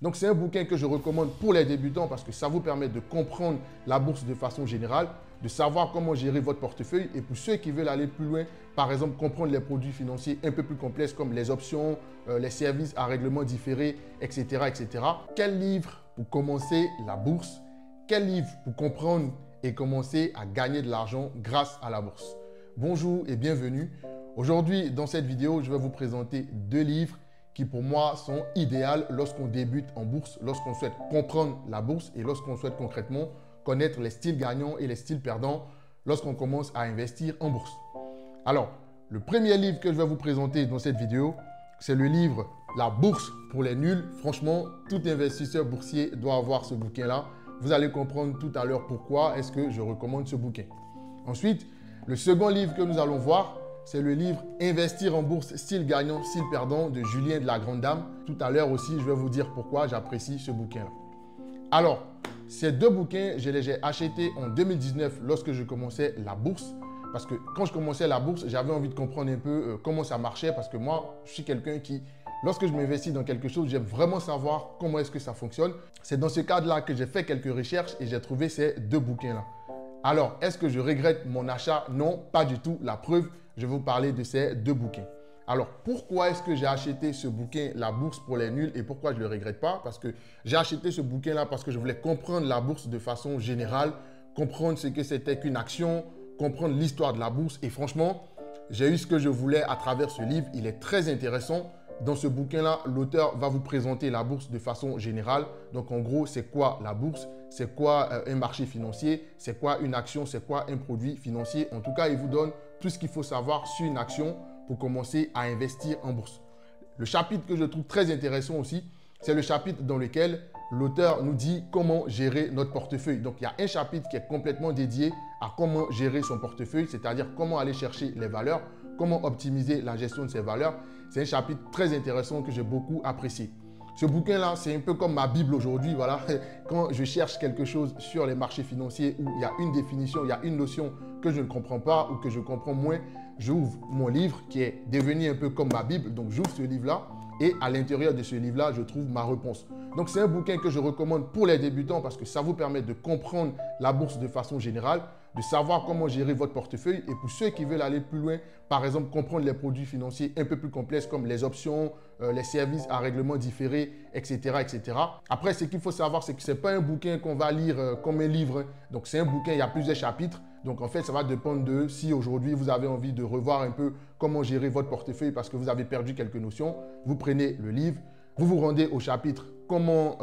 Donc, c'est un bouquin que je recommande pour les débutants parce que ça vous permet de comprendre la bourse de façon générale, de savoir comment gérer votre portefeuille. Et pour ceux qui veulent aller plus loin, par exemple, comprendre les produits financiers un peu plus complexes comme les options, les services à règlement différé, etc., etc. Quel livre pour commencer la bourse? Quel livre pour comprendre et commencer à gagner de l'argent grâce à la bourse? Bonjour et bienvenue. Aujourd'hui, dans cette vidéo, je vais vous présenter deux livres qui pour moi sont idéaux lorsqu'on débute en bourse, lorsqu'on souhaite comprendre la bourse et lorsqu'on souhaite concrètement connaître les styles gagnants et les styles perdants lorsqu'on commence à investir en bourse. Alors, le premier livre que je vais vous présenter dans cette vidéo, c'est le livre « La bourse pour les nuls ». Franchement, tout investisseur boursier doit avoir ce bouquin-là. Vous allez comprendre tout à l'heure pourquoi est-ce que je recommande ce bouquin. Ensuite, le second livre que nous allons voir, c'est le livre « Investir en bourse, style gagnant, style perdant » de Julien de la Grande Dame. Tout à l'heure aussi, je vais vous dire pourquoi j'apprécie ce bouquin-là. Alors, ces deux bouquins, je les ai achetés en 2019 lorsque je commençais la bourse. Parce que quand je commençais la bourse, j'avais envie de comprendre un peu comment ça marchait. Parce que moi, je suis quelqu'un qui, lorsque je m'investis dans quelque chose, j'aime vraiment savoir comment est-ce que ça fonctionne. C'est dans ce cadre-là que j'ai fait quelques recherches et j'ai trouvé ces deux bouquins-là. Alors, est-ce que je regrette mon achat? Non, pas du tout. La preuve, je vais vous parler de ces deux bouquins. Alors, pourquoi est-ce que j'ai acheté ce bouquin, La bourse pour les nuls, et pourquoi je ne le regrette pas? Parce que j'ai acheté ce bouquin-là parce que je voulais comprendre la bourse de façon générale, comprendre ce que c'était qu'une action, comprendre l'histoire de la bourse. Et franchement, j'ai eu ce que je voulais à travers ce livre. Il est très intéressant. Dans ce bouquin-là, l'auteur va vous présenter la bourse de façon générale. Donc, en gros, c'est quoi la bourse? C'est quoi un marché financier? C'est quoi une action? C'est quoi un produit financier? En tout cas, il vous donne tout ce qu'il faut savoir sur une action pour commencer à investir en bourse. Le chapitre que je trouve très intéressant aussi, c'est le chapitre dans lequel l'auteur nous dit comment gérer notre portefeuille. Donc, il y a un chapitre qui est complètement dédié à comment gérer son portefeuille, c'est-à-dire comment aller chercher les valeurs, comment optimiser la gestion de ces valeurs. C'est un chapitre très intéressant que j'ai beaucoup apprécié. Ce bouquin-là, c'est un peu comme ma Bible aujourd'hui. Voilà. Quand je cherche quelque chose sur les marchés financiers où il y a une définition, il y a une notion que je ne comprends pas ou que je comprends moins, j'ouvre mon livre qui est devenu un peu comme ma Bible. Donc, j'ouvre ce livre-là et à l'intérieur de ce livre-là, je trouve ma réponse. Donc, c'est un bouquin que je recommande pour les débutants parce que ça vous permet de comprendre la bourse de façon générale, de savoir comment gérer votre portefeuille. Et pour ceux qui veulent aller plus loin, par exemple, comprendre les produits financiers un peu plus complexes comme les options, les services à règlement différé, etc., etc. Après, ce qu'il faut savoir, c'est que ce n'est pas un bouquin qu'on va lire comme un livre. Donc, c'est un bouquin, il y a plusieurs chapitres. Donc, en fait, ça va dépendre de si aujourd'hui, vous avez envie de revoir un peu comment gérer votre portefeuille parce que vous avez perdu quelques notions. Vous prenez le livre, vous vous rendez au chapitre « Comment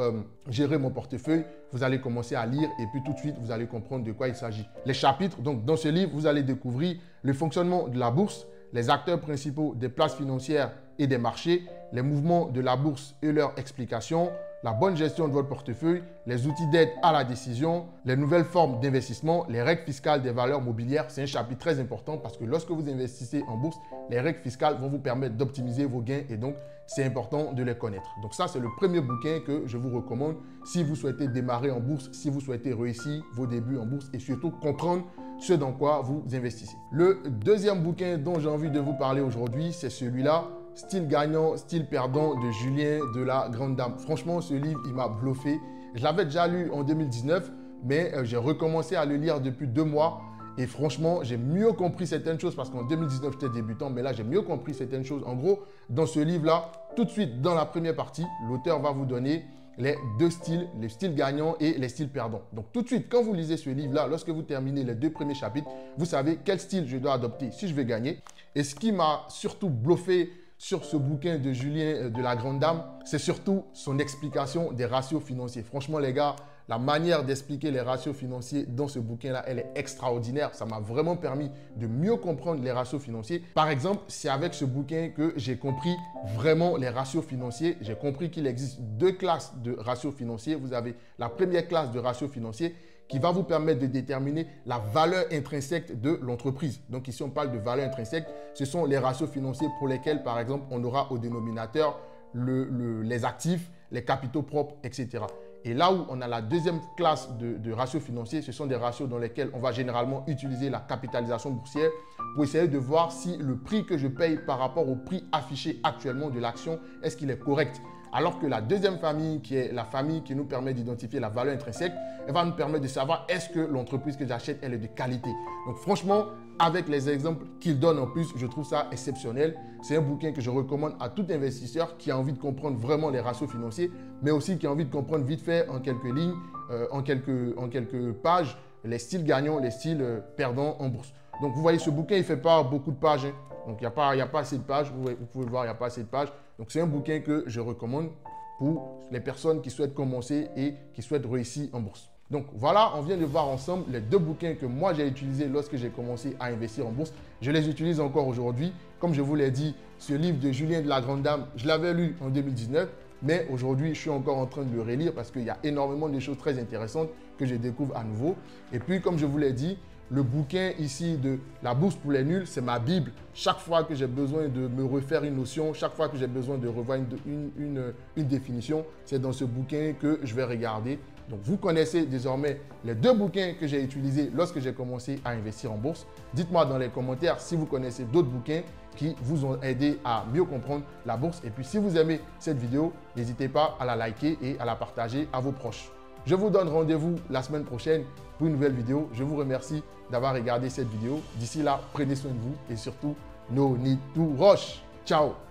gérer mon portefeuille ?» Vous allez commencer à lire et puis tout de suite, vous allez comprendre de quoi il s'agit. Les chapitres, donc dans ce livre, vous allez découvrir le fonctionnement de la bourse, les acteurs principaux des places financières et des marchés, les mouvements de la bourse et leurs explications, la bonne gestion de votre portefeuille, les outils d'aide à la décision, les nouvelles formes d'investissement, les règles fiscales des valeurs mobilières. C'est un chapitre très important parce que lorsque vous investissez en bourse, les règles fiscales vont vous permettre d'optimiser vos gains et donc c'est important de les connaître. Donc ça, c'est le premier bouquin que je vous recommande si vous souhaitez démarrer en bourse, si vous souhaitez réussir vos débuts en bourse et surtout comprendre ce dans quoi vous investissez. Le deuxième bouquin dont j'ai envie de vous parler aujourd'hui, c'est celui-là, Style gagnant, style perdant de Julien de la Grande Dame. Franchement, ce livre, il m'a bluffé. Je l'avais déjà lu en 2019, mais j'ai recommencé à le lire depuis 2 mois. Et franchement, j'ai mieux compris certaines choses parce qu'en 2019, j'étais débutant, mais là, j'ai mieux compris certaines choses. En gros, dans ce livre-là, tout de suite, dans la première partie, l'auteur va vous donner les deux styles, les styles gagnants et les styles perdants. Donc, tout de suite, quand vous lisez ce livre-là, lorsque vous terminez les 2 premiers chapitres, vous savez quel style je dois adopter si je veux gagner. Et ce qui m'a surtout bluffé sur ce bouquin de Julien de la Grande Dame, c'est surtout son explication des ratios financiers. Franchement, les gars, la manière d'expliquer les ratios financiers dans ce bouquin-là, elle est extraordinaire. Ça m'a vraiment permis de mieux comprendre les ratios financiers. Par exemple, c'est avec ce bouquin que j'ai compris vraiment les ratios financiers. J'ai compris qu'il existe 2 classes de ratios financiers. Vous avez la première classe de ratios financiers qui va vous permettre de déterminer la valeur intrinsèque de l'entreprise. Donc ici, on parle de valeur intrinsèque. Ce sont les ratios financiers pour lesquels, par exemple, on aura au dénominateur les actifs, les capitaux propres, etc. Et là où on a la deuxième classe de ratios financiers, ce sont des ratios dans lesquels on va généralement utiliser la capitalisation boursière pour essayer de voir si le prix que je paye par rapport au prix affiché actuellement de l'action, est-ce qu'il est correct? Alors que la deuxième famille, qui est la famille qui nous permet d'identifier la valeur intrinsèque, elle va nous permettre de savoir est-ce que l'entreprise que j'achète, elle est de qualité. Donc franchement, avec les exemples qu'il donne en plus, je trouve ça exceptionnel. C'est un bouquin que je recommande à tout investisseur qui a envie de comprendre vraiment les ratios financiers, mais aussi qui a envie de comprendre vite fait en quelques lignes, en quelques pages, les styles gagnants, les styles perdants en bourse. Donc vous voyez, ce bouquin, il ne fait pas beaucoup de pages. Hein. Donc il n'y a pas assez de pages. Vous pouvez voir, il n'y a pas assez de pages. Donc c'est un bouquin que je recommande pour les personnes qui souhaitent commencer et qui souhaitent réussir en bourse. Donc voilà, on vient de voir ensemble les deux bouquins que moi j'ai utilisés lorsque j'ai commencé à investir en bourse. Je les utilise encore aujourd'hui. Comme je vous l'ai dit, ce livre de Julien de la Grande Dame, je l'avais lu en 2019, mais aujourd'hui je suis encore en train de le relire parce qu'il y a énormément de choses très intéressantes que je découvre à nouveau. Et puis comme je vous l'ai dit, le bouquin ici de La bourse pour les nuls, c'est ma Bible. Chaque fois que j'ai besoin de me refaire une notion, chaque fois que j'ai besoin de revoir une définition, c'est dans ce bouquin que je vais regarder. Donc, vous connaissez désormais les deux bouquins que j'ai utilisés lorsque j'ai commencé à investir en bourse. Dites-moi dans les commentaires si vous connaissez d'autres bouquins qui vous ont aidé à mieux comprendre la bourse. Et puis, si vous aimez cette vidéo, n'hésitez pas à la liker et à la partager à vos proches. Je vous donne rendez-vous la semaine prochaine pour une nouvelle vidéo. Je vous remercie d'avoir regardé cette vidéo. D'ici là, prenez soin de vous et surtout, no need to rush. Ciao!